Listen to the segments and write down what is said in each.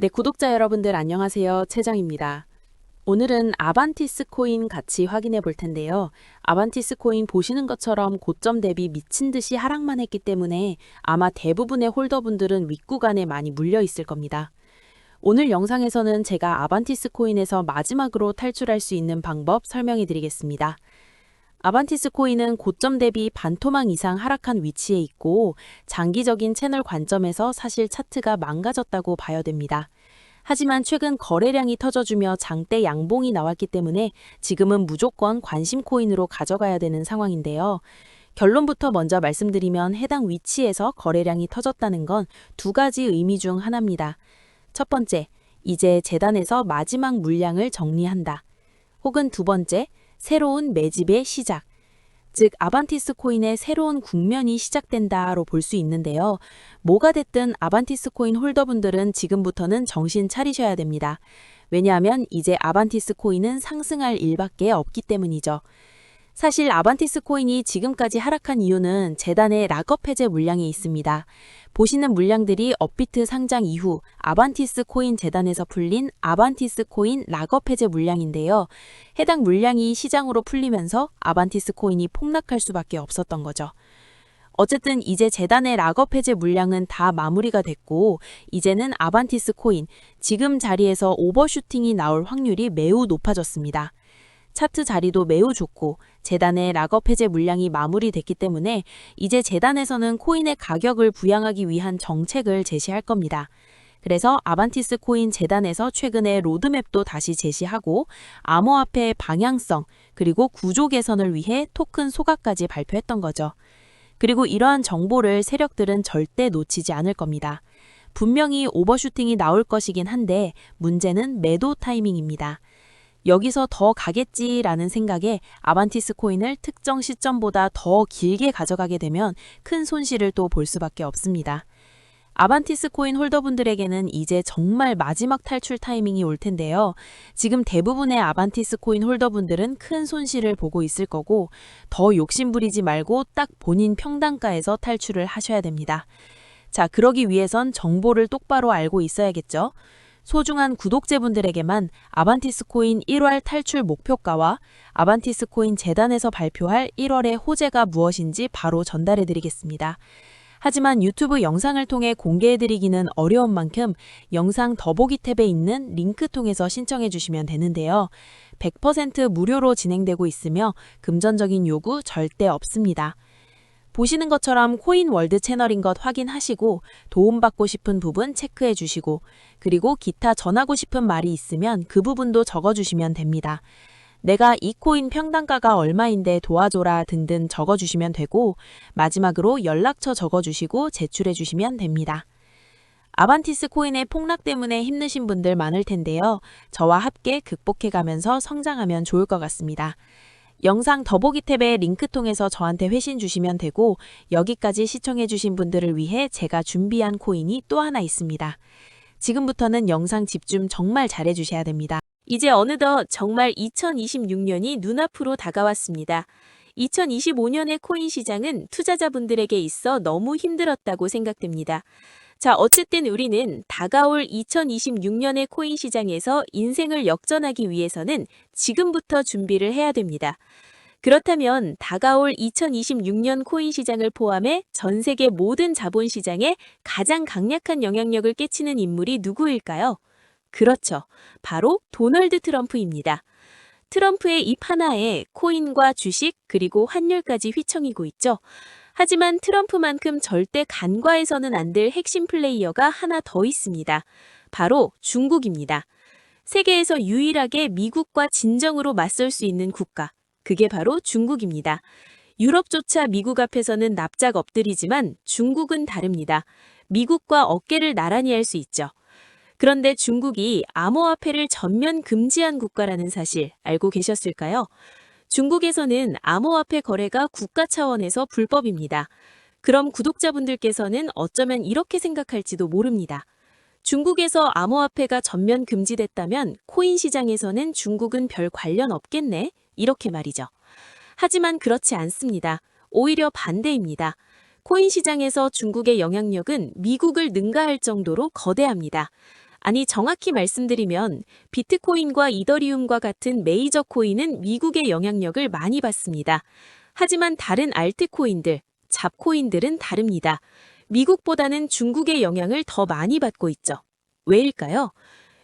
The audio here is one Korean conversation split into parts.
네, 구독자 여러분들 안녕하세요. 최정입니다. 오늘은 아반티스 코인 같이 확인해 볼 텐데요. 아반티스 코인 보시는 것처럼 고점 대비 미친 듯이 하락만 했기 때문에 아마 대부분의 홀더분들은 윗구간에 많이 물려 있을 겁니다. 오늘 영상에서는 제가 아반티스 코인에서 마지막으로 탈출할 수 있는 방법 설명해 드리겠습니다. 아반티스 코인은 고점 대비 반토막 이상 하락한 위치에 있고 장기적인 채널 관점에서 사실 차트가 망가졌다고 봐야 됩니다. 하지만 최근 거래량이 터져주며 장대 양봉이 나왔기 때문에 지금은 무조건 관심 코인으로 가져가야 되는 상황인데요. 결론부터 먼저 말씀드리면 해당 위치에서 거래량이 터졌다는 건 두 가지 의미 중 하나입니다. 첫 번째, 이제 재단에서 마지막 물량을 정리한다. 혹은 두 번째, 새로운 매집의 시작. 즉 아반티스 코인의 새로운 국면이 시작된다로 볼 수 있는데요. 뭐가 됐든 아반티스 코인 홀더분들은 지금부터는 정신 차리셔야 됩니다. 왜냐하면 이제 아반티스 코인은 상승할 일밖에 없기 때문이죠. 사실 아반티스 코인이 지금까지 하락한 이유는 재단의 락업 해제 물량이 있습니다. 보시는 물량들이 업비트 상장 이후 아반티스 코인 재단에서 풀린 아반티스 코인 락업 해제 물량인데요. 해당 물량이 시장으로 풀리면서 아반티스 코인이 폭락할 수밖에 없었던 거죠. 어쨌든 이제 재단의 락업 해제 물량은 다 마무리가 됐고 이제는 아반티스 코인 지금 자리에서 오버슈팅이 나올 확률이 매우 높아졌습니다. 차트 자리도 매우 좋고 재단의 락업 해제 물량이 마무리됐기 때문에 이제 재단에서는 코인의 가격을 부양하기 위한 정책을 제시할 겁니다. 그래서 아반티스 코인 재단에서 최근에 로드맵도 다시 제시하고 암호화폐의 방향성 그리고 구조 개선을 위해 토큰 소각까지 발표했던 거죠. 그리고 이러한 정보를 세력들은 절대 놓치지 않을 겁니다. 분명히 오버슈팅이 나올 것이긴 한데 문제는 매도 타이밍입니다. 여기서 더 가겠지라는 생각에 아반티스 코인을 특정 시점보다 더 길게 가져가게 되면 큰 손실을 또 볼 수밖에 없습니다. 아반티스 코인 홀더분들에게는 이제 정말 마지막 탈출 타이밍이 올 텐데요. 지금 대부분의 아반티스 코인 홀더분들은 큰 손실을 보고 있을 거고 더 욕심부리지 말고 딱 본인 평단가에서 탈출을 하셔야 됩니다. 자, 그러기 위해선 정보를 똑바로 알고 있어야겠죠. 소중한 구독자분들에게만 아반티스 코인 1월 탈출 목표가와 아반티스 코인 재단에서 발표할 1월의 호재가 무엇인지 바로 전달해 드리겠습니다. 하지만 유튜브 영상을 통해 공개해 드리기는 어려운 만큼 영상 더보기 탭에 있는 링크 통해서 신청해 주시면 되는데요. 100% 무료로 진행되고 있으며 금전적인 요구 절대 없습니다. 보시는 것처럼 코인월드 채널인 것 확인하시고 도움받고 싶은 부분 체크해 주시고 그리고 기타 전하고 싶은 말이 있으면 그 부분도 적어주시면 됩니다. 내가 이 코인 평단가가 얼마인데 도와줘라 등등 적어주시면 되고 마지막으로 연락처 적어주시고 제출해 주시면 됩니다. 아반티스 코인의 폭락 때문에 힘드신 분들 많을 텐데요. 저와 함께 극복해가면서 성장하면 좋을 것 같습니다. 영상 더보기 탭에 링크 통해서 저한테 회신 주시면 되고 여기까지 시청해주신 분들을 위해 제가 준비한 코인이 또 하나 있습니다. 지금부터는 영상 집중 정말 잘해주셔야 됩니다. 이제 어느덧 정말 2026년이 눈앞으로 다가왔습니다. 2025년의 코인 시장은 투자자분들에게 있어 너무 힘들었다고 생각됩니다. 자, 어쨌든 우리는 다가올 2026년의 코인 시장에서 인생을 역전하기 위해서는 지금부터 준비를 해야 됩니다. 그렇다면 다가올 2026년 코인 시장을 포함해 전 세계 모든 자본 시장에 가장 강력한 영향력을 끼치는 인물이 누구일까요? 그렇죠. 바로 도널드 트럼프입니다. 트럼프의 입 하나에 코인과 주식 그리고 환율까지 휘청이고 있죠. 하지만 트럼프만큼 절대 간과해서는 안 될 핵심 플레이어가 하나 더 있습니다. 바로 중국입니다. 세계에서 유일하게 미국과 진정으로 맞설 수 있는 국가, 그게 바로 중국입니다. 유럽조차 미국 앞에서는 납작 엎드리지만 중국은 다릅니다. 미국과 어깨를 나란히 할 수 있죠. 그런데 중국이 암호화폐를 전면 금지한 국가라는 사실 알고 계셨을까요? 중국에서는 암호화폐 거래가 국가 차원에서 불법입니다. 그럼 구독자분들께서는 어쩌면 이렇게 생각할지도 모릅니다. 중국에서 암호화폐가 전면 금지됐다면 코인 시장에서는 중국은 별 관련 없겠네? 이렇게 말이죠. 하지만 그렇지 않습니다. 오히려 반대입니다. 코인 시장에서 중국의 영향력은 미국을 능가할 정도로 거대합니다. 아니, 정확히 말씀드리면 비트코인과 이더리움과 같은 메이저 코인은 미국의 영향력을 많이 받습니다. 하지만 다른 알트코인들, 잡코인들은 다릅니다. 미국보다는 중국의 영향을 더 많이 받고 있죠. 왜일까요?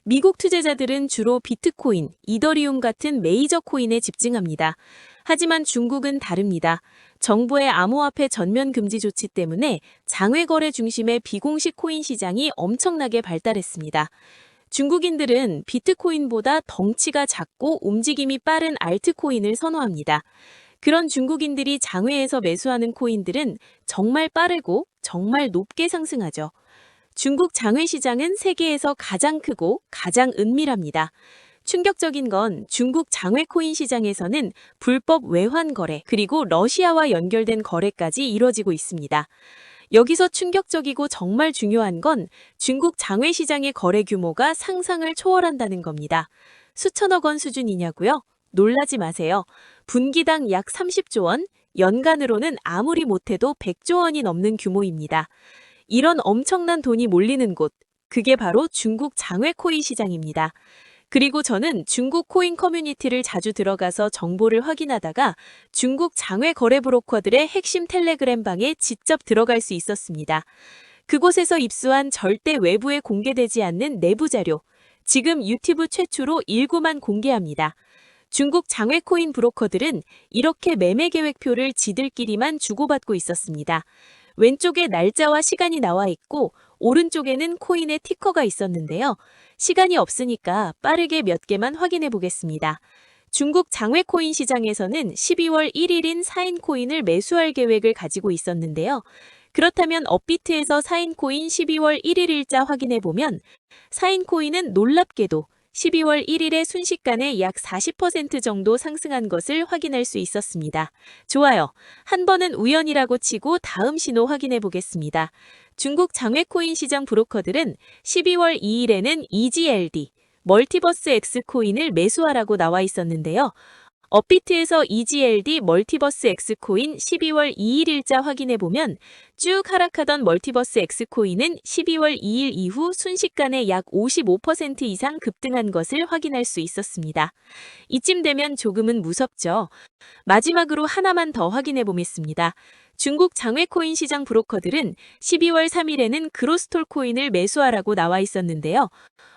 미국 투자자들은 주로 비트코인, 이더리움 같은 메이저 코인에 집중합니다. 하지만 중국은 다릅니다. 정부의 암호화폐 전면 금지 조치 때문에 장외 거래 중심의 비공식 코인 시장이 엄청나게 발달했습니다. 중국인들은 비트코인보다 덩치가 작고 움직임이 빠른 알트코인을 선호합니다. 그런 중국인들이 장외에서 매수하는 코인들은 정말 빠르고 정말 높게 상승하죠. 중국 장외 시장은 세계에서 가장 크고 가장 은밀합니다. 충격적인 건 중국 장외 코인 시장에서는 불법 외환 거래 그리고 러시아와 연결된 거래까지 이뤄지고 있습니다. 여기서 충격적이고 정말 중요한 건 중국 장외 시장의 거래 규모가 상상을 초월한다는 겁니다. 수천억 원 수준이냐고요? 놀라지 마세요. 분기당 약 30조 원, 연간으로는 아무리 못해도 100조 원이 넘는 규모입니다. 이런 엄청난 돈이 몰리는 곳, 그게 바로 중국 장외 코인 시장입니다. 그리고 저는 중국 코인 커뮤니티를 자주 들어가서 정보를 확인하다가 중국 장외 거래 브로커들의 핵심 텔레그램 방에 직접 들어갈 수 있었습니다. 그곳에서 입수한 절대 외부에 공개되지 않는 내부 자료, 지금 유튜브 최초로 일부만 공개합니다. 중국 장외 코인 브로커들은 이렇게 매매 계획표를 지들끼리만 주고받고 있었습니다. 왼쪽에 날짜와 시간이 나와 있고 오른쪽에는 코인의 티커가 있었는데요. 시간이 없으니까 빠르게 몇 개만 확인해 보겠습니다. 중국 장외 코인 시장에서는 12월 1일인 사인 코인을 매수할 계획을 가지고 있었는데요. 그렇다면 업비트에서 사인 코인 12월 1일 일자 확인해 보면 사인 코인은 놀랍게도 12월 1일에 순식간에 약 40% 정도 상승한 것을 확인할 수 있었습니다. 좋아요. 한 번은 우연이라고 치고 다음 신호 확인해 보겠습니다. 중국 장외 코인 시장 브로커들은 12월 2일에는 EGLD, 멀티버스 X 코인을 매수하라고 나와 있었는데요. 업비트에서 EGLD 멀티버스 X 코인 12월 2일 일자 확인해 보면 쭉 하락하던 멀티버스 X 코인은 12월 2일 이후 순식간에 약 55% 이상 급등한 것을 확인할 수 있었습니다. 이쯤 되면 조금은 무섭죠. 마지막으로 하나만 더 확인해 보겠습니다. 중국 장외 코인 시장 브로커들은 12월 3일에는 그로스톨 코인을 매수하라고 나와 있었는데요.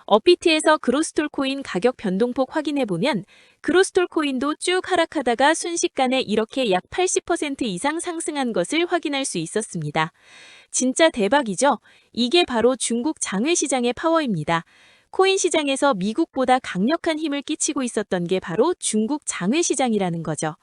업비트에서 그로스톨 코인 가격 변동폭 확인해 보면 그로스톨 코인도 쭉 하락하다가 순식간에 이렇게 약 80% 이상 상승한 것을 확인할 수 있었습니다. 진짜 대박이죠? 이게 바로 중국 장외 시장의 파워입니다. 코인 시장에서 미국보다 강력한 힘을 끼치고 있었던 게 바로 중국 장외 시장이라는 거죠.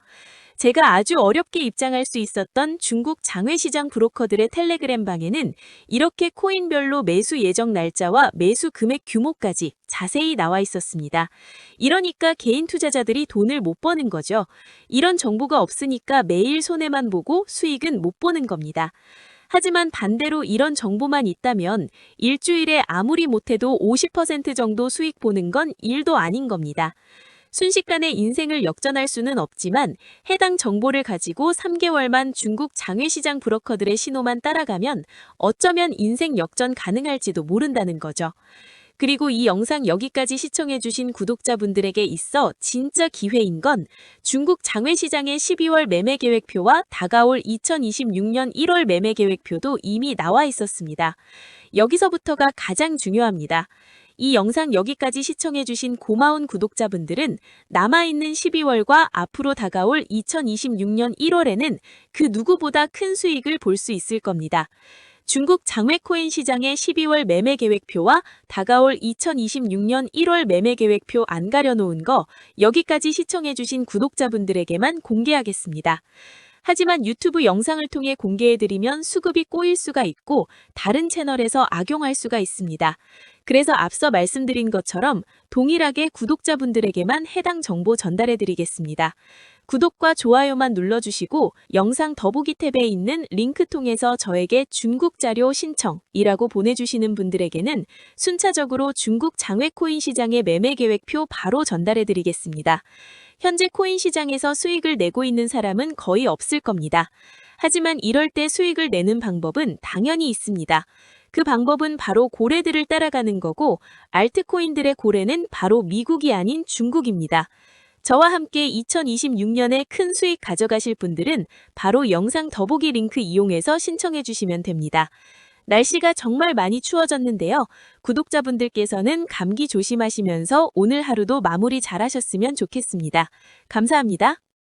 제가 아주 어렵게 입장할 수 있었던 중국 장외 시장 브로커들의 텔레그램 방에는 이렇게 코인별로 매수 예정 날짜와 매수 금액 규모까지 자세히 나와 있었습니다. 이러니까 개인 투자자들이 돈을 못 버는 거죠. 이런 정보가 없으니까 매일 손해만 보고 수익은 못 보는 겁니다. 하지만 반대로 이런 정보만 있다면 일주일에 아무리 못해도 50% 정도 수익 보는 건 일도 아닌 겁니다. 순식간에 인생을 역전할 수는 없지만 해당 정보를 가지고 3개월만 중국 장외시장 브로커들의 신호만 따라가면 어쩌면 인생 역전 가능할지도 모른다는 거죠. 그리고 이 영상 여기까지 시청해주신 구독자분들에게 있어 진짜 기회인 건 중국 장외시장의 12월 매매 계획표와 다가올 2026년 1월 매매 계획표도 이미 나와 있었습니다. 여기서부터가 가장 중요합니다. 이 영상 여기까지 시청해주신 고마운 구독자분들은 남아있는 12월과 앞으로 다가올 2026년 1월에는 그 누구보다 큰 수익을 볼 수 있을 겁니다. 중국 장외 코인 시장의 12월 매매 계획표와 다가올 2026년 1월 매매 계획표 안 가려놓은 거 여기까지 시청해주신 구독자분들에게만 공개하겠습니다. 하지만 유튜브 영상을 통해 공개해드리면 수급이 꼬일 수가 있고 다른 채널에서 악용할 수가 있습니다. 그래서 앞서 말씀드린 것처럼 동일하게 구독자분들에게만 해당 정보 전달해드리겠습니다. 구독과 좋아요만 눌러주시고 영상 더보기 탭에 있는 링크 통해서 저에게 중국 자료 신청이라고 보내주시는 분들에게는 순차적으로 중국 장외 코인 시장의 매매 계획표 바로 전달해드리겠습니다. 현재 코인 시장에서 수익을 내고 있는 사람은 거의 없을 겁니다. 하지만 이럴 때 수익을 내는 방법은 당연히 있습니다. 그 방법은 바로 고래들을 따라가는 거고 알트코인들의 고래는 바로 미국이 아닌 중국입니다. 저와 함께 2026년에 큰 수익 가져가실 분들은 바로 영상 더보기 링크 이용해서 신청해 주시면 됩니다. 날씨가 정말 많이 추워졌는데요. 구독자분들께서는 감기 조심하시면서 오늘 하루도 마무리 잘하셨으면 좋겠습니다. 감사합니다.